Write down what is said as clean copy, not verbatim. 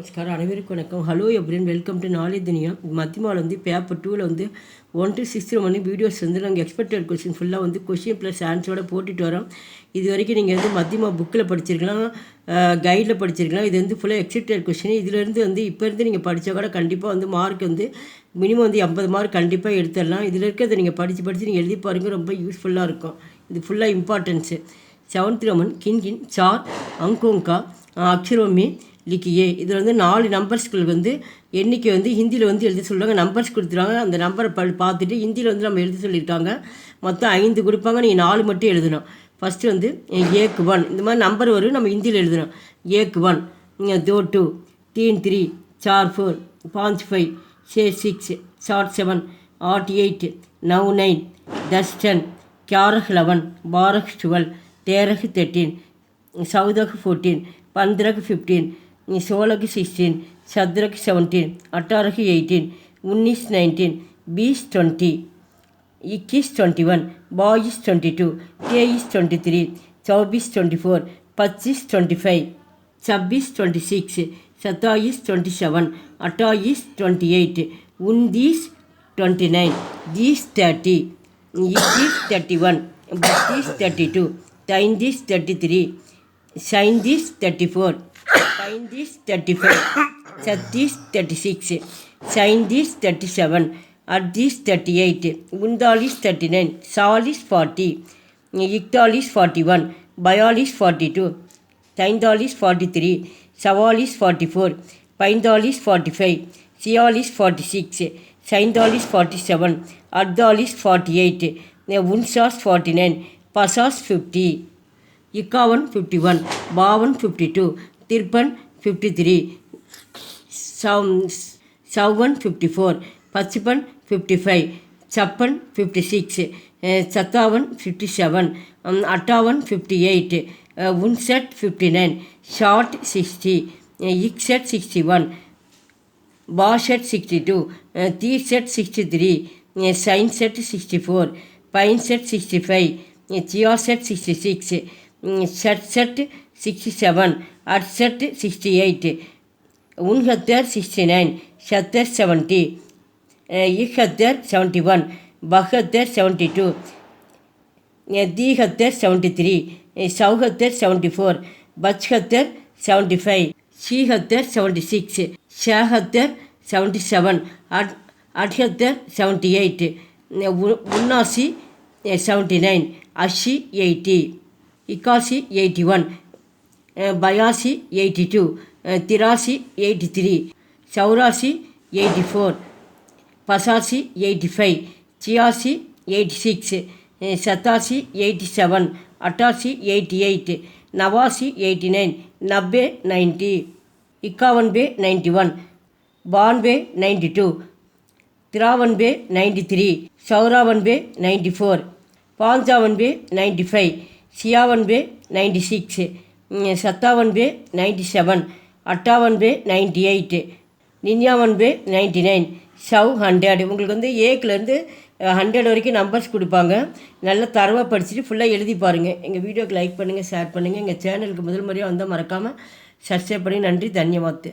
நமஸ்காரம் அனைவருக்கும் வணக்கம். Hello everyone, welcome to knowledge Duniya. மத்தியமாவில் வந்து பேப்பர் 2ல் வந்து 1 to 6 மணி வீடியோஸ் வந்து நாங்கள் எக்ஸ்பெக்டட் கொஸ்டின் ஃபுல்லாக வந்து கொஸ்டின் ப்ளஸ் ஆன்சரோட போட்டுட்டு வரோம். இது வரைக்கும் நீங்கள் வந்து மத்தியமா புக்கில் படிச்சிருக்கலாம், கைடில் படிச்சிருக்கலாம். இது வந்து ஃபுல்லாக எக்ஸ்பெக்டட் கொஸ்டின். இதிலேருந்து வந்து இப்போ இருந்து நீங்கள் படித்தா கூட கண்டிப்பாக வந்து மார்க் வந்து மினிமம் வந்து 50 மார்க் கண்டிப்பாக எடுத்துடலாம். இதில் இருக்கிறத நீங்கள் படித்து நீங்கள் எழுதி பாருங்கள், ரொம்ப யூஸ்ஃபுல்லாக இருக்கும். இது ஃபுல்லாக இம்பார்ட்டன்ஸு. 7th रोमन किन किन 4 अंकों का अक्षरों में लिखिए. இதில் வந்து 4 நம்பர்ஸ்கள் வந்து எண்ணிக்கை வந்து ஹிந்தியில் வந்து எழுதி சொல்கிறாங்க. நம்பர்ஸ் கொடுத்துருவாங்க, அந்த நம்பரை பார்த்துட்டு ஹிந்தியில் வந்து நம்ம எழுதி சொல்லியிருக்காங்க. மொத்தம் 5 கொடுப்பாங்க, நீங்கள் 4 மட்டும் எழுதணும். ஃபஸ்ட்டு வந்து 1 இந்த மாதிரி நம்பர் வரும், நம்ம ஹிந்தியில் எழுதணும். 1 2 2 3 3 4 4 5 5 6 7 7 8 8 9 9 10 10 11 11 12 12 13 13 14 14 15 15 16 16 17 17 18 18 19 19 20 20 21 21 22 22 23 23 24 24 25 25 26 26 27 27 28 28 29 29 30 31 32 33 33 36 34 35 35 36 36 37 37 38 39 39 40 40 41 41 42 42 43 43 44 44 45 45 46 46 47 47 48 48 49 49 50 50 51 51 52 52 53 53 54 54 55 55 56 57 57 58 58 59 short 60 Xset 61 Barset 62 T-set 63 Signset 64 Pineset 65 Geoset 66 Set 67 Adset 68 Unhatter 69 Shatter 70 Ikhatter 71 Bahatter 72 Dihatter 73 Sauhatter 74 Bachhatter 75 Shihatter 76 Shahatter 77 Adhatter 78 Unnasi 79 Ashi 80 Ikasi 81 Bayasi 82 Tirasi 83 Saurasi 84 Pasasi 85 Chiasi 86 Satasi 87 Atasi 88 Navasi 89 Nabbe 90 Ikavanbe 91 Banbe 92 Tiravanbe 93 Sauravanbe 94 Panjavanbe 95 Siyavanbe 96 Satavanbe 97 Attavanbe 98 Ninyavanbe 99 Sau 100. உங்களுக்கு வந்து ஏக்குலேருந்து 100 வரைக்கும் numbers கொடுப்பாங்க. நல்லா தரவாக படிச்சுட்டு ஃபுல்லாக எழுதி பாருங்கள். எங்கள் வீடியோக்கு லைக் பண்ணுங்கள், ஷேர் பண்ணுங்கள். எங்கள் சேனலுக்கு முதல் முறையாக வந்தால் மறக்காமல் சப்ஸ்கிரைப் பண்ணி. நன்றி, தன்யவாத்.